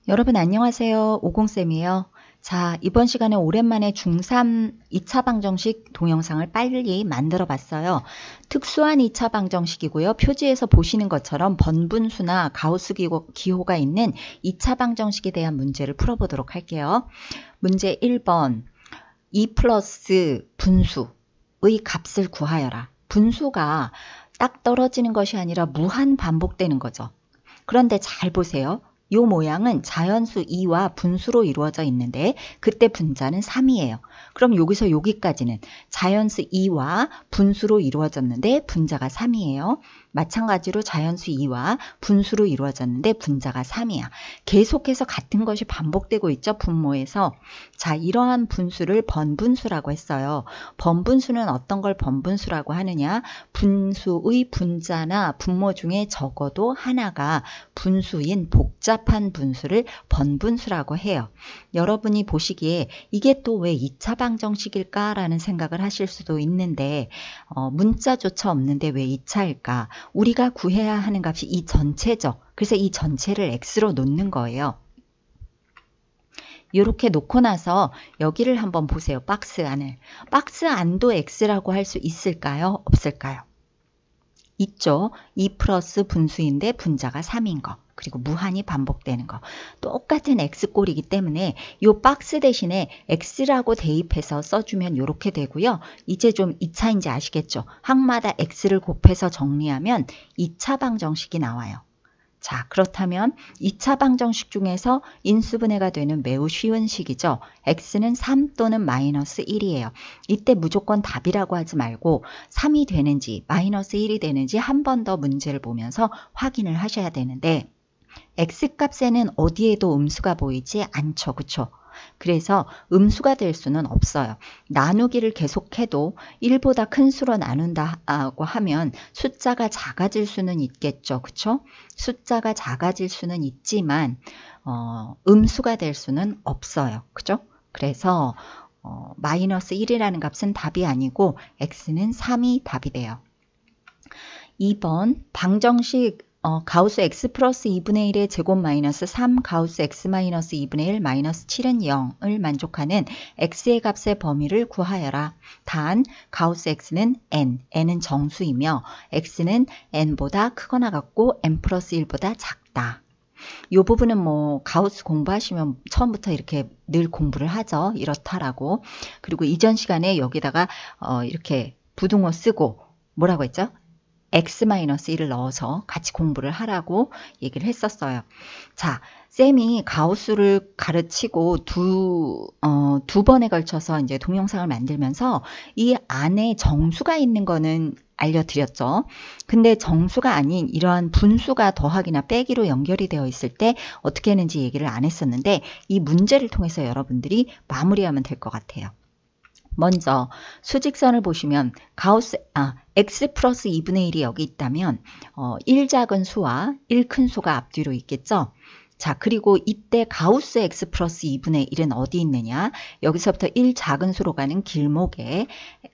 여러분 안녕하세요. 오공쌤이에요. 자, 이번 시간에 오랜만에 중3 2차 방정식 동영상을 빨리 만들어 봤어요. 특수한 2차 방정식이고요. 표지에서 보시는 것처럼 번분수나 가우스 기호가 있는 2차 방정식에 대한 문제를 풀어보도록 할게요. 문제 1번 2 플러스 분수의 값을 구하여라. 분수가 딱 떨어지는 것이 아니라 무한 반복되는 거죠. 그런데 잘 보세요. 이 모양은 자연수 2와 분수로 이루어져 있는데 그때 분자는 3이에요. 그럼 여기서 여기까지는 자연수 2와 분수로 이루어졌는데 분자가 3이에요. 마찬가지로 자연수 2와 분수로 이루어졌는데 분자가 3이야. 계속해서 같은 것이 반복되고 있죠. 분모에서. 자, 이러한 분수를 번분수라고 했어요. 번분수는 어떤 걸 번분수라고 하느냐? 분수의 분자나 분모 중에 적어도 하나가 분수인 복잡한 분수를 번분수라고 해요. 여러분이 보시기에 이게 또 왜 2차 방정식일까? 라는 생각을 하실 수도 있는데 문자조차 없는데 왜 2차일까? 우리가 구해야 하는 값이 이 전체죠. 그래서 이 전체를 x로 놓는 거예요. 이렇게 놓고 나서 여기를 한번 보세요. 박스 안을. 박스 안도 x라고 할 수 있을까요? 없을까요? 있죠. 2 플러스 분수인데 분자가 3인 거. 그리고 무한히 반복되는 거. 똑같은 x꼴이기 때문에 이 박스 대신에 x라고 대입해서 써주면 이렇게 되고요. 이제 좀 2차인지 아시겠죠? 항마다 x를 곱해서 정리하면 2차 방정식이 나와요. 자, 그렇다면 2차 방정식 중에서 인수분해가 되는 매우 쉬운 식이죠. x는 3 또는 마이너스 1이에요. 이때 무조건 답이라고 하지 말고 3이 되는지 마이너스 1이 되는지 한 번 더 문제를 보면서 확인을 하셔야 되는데 x값에는 어디에도 음수가 보이지 않죠. 그쵸? 그래서 음수가 될 수는 없어요. 나누기를 계속해도 1보다 큰 수로 나눈다고 하면 숫자가 작아질 수는 있겠죠. 그쵸? 숫자가 작아질 수는 있지만 음수가 될 수는 없어요. 그죠? 그래서 마이너스 1이라는 값은 답이 아니고 x는 3이 답이 돼요. 2번 방정식 가우스 x 플러스 2분의 1의 제곱 마이너스 3 가우스 x 마이너스 2분의 1 마이너스 7은 0을 만족하는 x의 값의 범위를 구하여라. 단 가우스 x는 n은 정수이며 x는 n보다 크거나 같고 n 플러스 1보다 작다. 이 부분은 뭐 가우스 공부하시면 처음부터 이렇게 늘 공부를 하죠. 이렇다라고. 그리고 이전 시간에 여기다가 이렇게 부등호 쓰고 뭐라고 했죠? x-1을 넣어서 같이 공부를 하라고 얘기를 했었어요. 자, 쌤이 가우스를 가르치고 두 번에 걸쳐서 이제 동영상을 만들면서 이 안에 정수가 있는 거는 알려드렸죠. 근데 정수가 아닌 이러한 분수가 더하기나 빼기로 연결이 되어 있을 때 어떻게 하는지 얘기를 안 했었는데 이 문제를 통해서 여러분들이 마무리하면 될 것 같아요. 먼저 수직선을 보시면 x 플러스 2분의 1이 여기 있다면 1 작은 수와 1 큰 수가 앞뒤로 있겠죠. 자, 그리고 이때 가우스 x 플러스 2분의 1은 어디 있느냐? 여기서부터 1 작은 수로 가는 길목에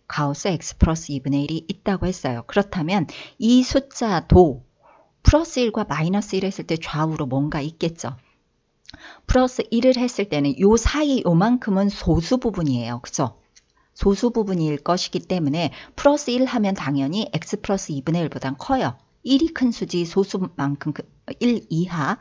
가우스 x 플러스 2분의 1이 있다고 했어요. 그렇다면 이 숫자도 플러스 1과 마이너스 1 했을 때 좌우로 뭔가 있겠죠. 플러스 1을 했을 때는 요 사이 요만큼은 소수 부분이에요. 그죠? 소수 부분일 것이기 때문에 플러스 1 하면 당연히 x 플러스 2분의 1보단 커요. 1이 큰 수지 소수만큼 1 이하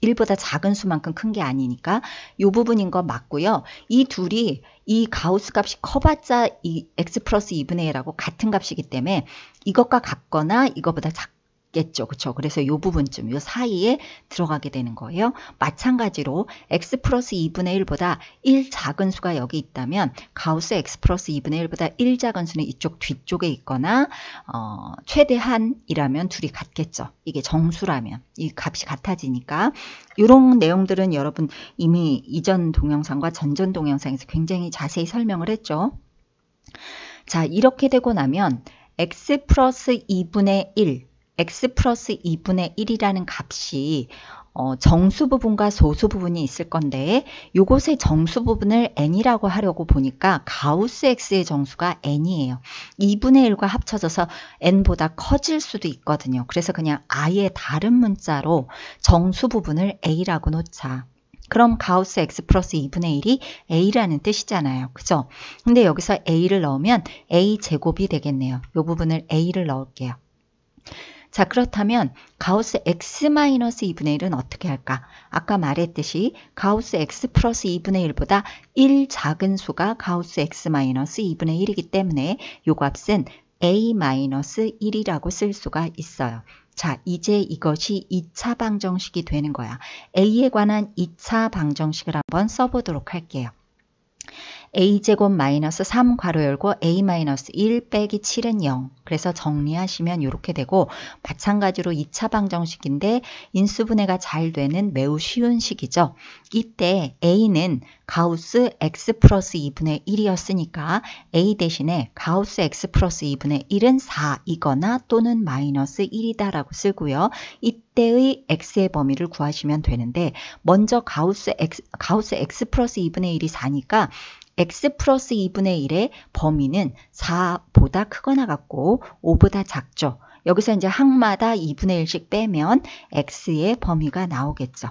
1보다 작은 수만큼 큰 게 아니니까 이 부분인 거 맞고요. 이 둘이 이 가우스 값이 커봤자 이 x 플러스 2분의 1하고 같은 값이기 때문에 이것과 같거나 이거보다 작겠죠. 그쵸? 그래서 이 부분쯤, 이 사이에 들어가게 되는 거예요. 마찬가지로 x 플러스 2분의 1보다 1 작은 수가 여기 있다면 가우스 x 플러스 2분의 1보다 1 작은 수는 이쪽 뒤쪽에 있거나 최대한이라면 둘이 같겠죠. 이게 정수라면 이 값이 같아지니까 이런 내용들은 여러분 이미 이전 동영상과 전전 동영상에서 굉장히 자세히 설명을 했죠. 자, 이렇게 되고 나면 x 플러스 2분의 1 x 플러스 2분의 1이라는 값이 정수 부분과 소수 부분이 있을 건데 요것의 정수 부분을 n이라고 하려고 보니까 가우스 x의 정수가 n이에요. 2분의 1과 합쳐져서 n보다 커질 수도 있거든요. 그래서 그냥 아예 다른 문자로 정수 부분을 a라고 놓자. 그럼 가우스 x 플러스 2분의 1이 a라는 뜻이잖아요. 그죠? 근데 여기서 a를 넣으면 a 제곱이 되겠네요. 요 부분을 a를 넣을게요. 자, 그렇다면 가우스 x-2분의 1은 어떻게 할까? 아까 말했듯이 가우스 x 플러스 2분의 1보다 1 작은 수가 가우스 x-2분의 1이기 때문에 요 값은 a-1이라고 쓸 수가 있어요. 자, 이제 이것이 2차 방정식이 되는 거야. a에 관한 2차 방정식을 한번 써보도록 할게요. a제곱 마이너스 3 괄호 열고 a 마이너스 1 빼기 7은 0. 그래서 정리하시면 이렇게 되고 마찬가지로 2차 방정식인데 인수분해가 잘 되는 매우 쉬운 식이죠. 이때 a는 가우스 x 플러스 2분의 1이었으니까 a 대신에 가우스 x 플러스 2분의 1은 4이거나 또는 마이너스 1이다 라고 쓰고요. 이때의 x의 범위를 구하시면 되는데 먼저 가우스 x 플러스 2분의 1이 4니까 x 플러스 2분의 1의 범위는 4보다 크거나 같고 5보다 작죠. 여기서 이제 항마다 2분의 1씩 빼면 x의 범위가 나오겠죠.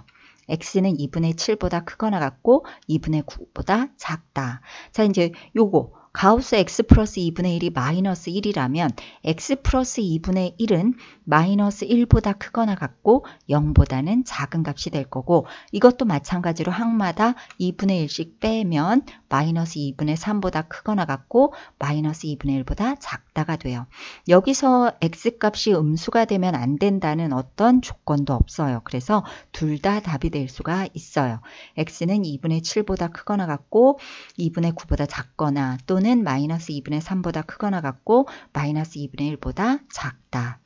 x는 2분의 7보다 크거나 같고 2분의 9보다 작다. 자, 이제 요거 가우스 x 플러스 2분의 1이 마이너스 1이라면 x 플러스 2분의 1은 마이너스 1보다 크거나 같고 0보다는 작은 값이 될 거고 이것도 마찬가지로 항마다 2분의 1씩 빼면 마이너스 2분의 3보다 크거나 같고 마이너스 2분의 1보다 작다가 돼요. 여기서 x값이 음수가 되면 안 된다는 어떤 조건도 없어요. 그래서 둘 다 답이 될 수가 있어요. x는 2분의 7보다 크거나 같고 2분의 9보다 작거나 또는 마이너스 2분의 3보다 크거나 같고 마이너스 2분의 1보다 작다.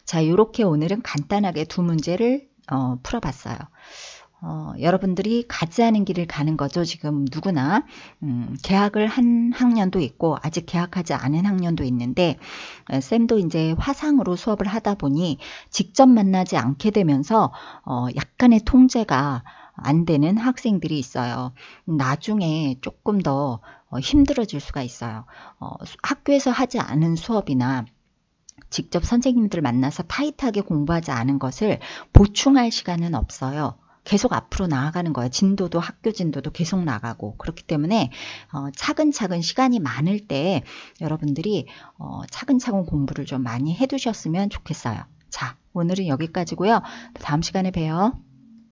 자, 이렇게 오늘은 간단하게 두 문제를 풀어봤어요. 여러분들이 가지 않은 길을 가는 거죠. 지금 누구나 개학을 한 학년도 있고 아직 개학하지 않은 학년도 있는데 쌤도 이제 화상으로 수업을 하다 보니 직접 만나지 않게 되면서 약간의 통제가 안 되는 학생들이 있어요. 나중에 조금 더 힘들어질 수가 있어요. 학교에서 하지 않은 수업이나 직접 선생님들 만나서 타이트하게 공부하지 않은 것을 보충할 시간은 없어요. 계속 앞으로 나아가는 거예요. 진도도 학교 진도도 계속 나가고 그렇기 때문에 차근차근 시간이 많을 때 여러분들이 차근차근 공부를 좀 많이 해두셨으면 좋겠어요. 자, 오늘은 여기까지고요. 다음 시간에 봬요.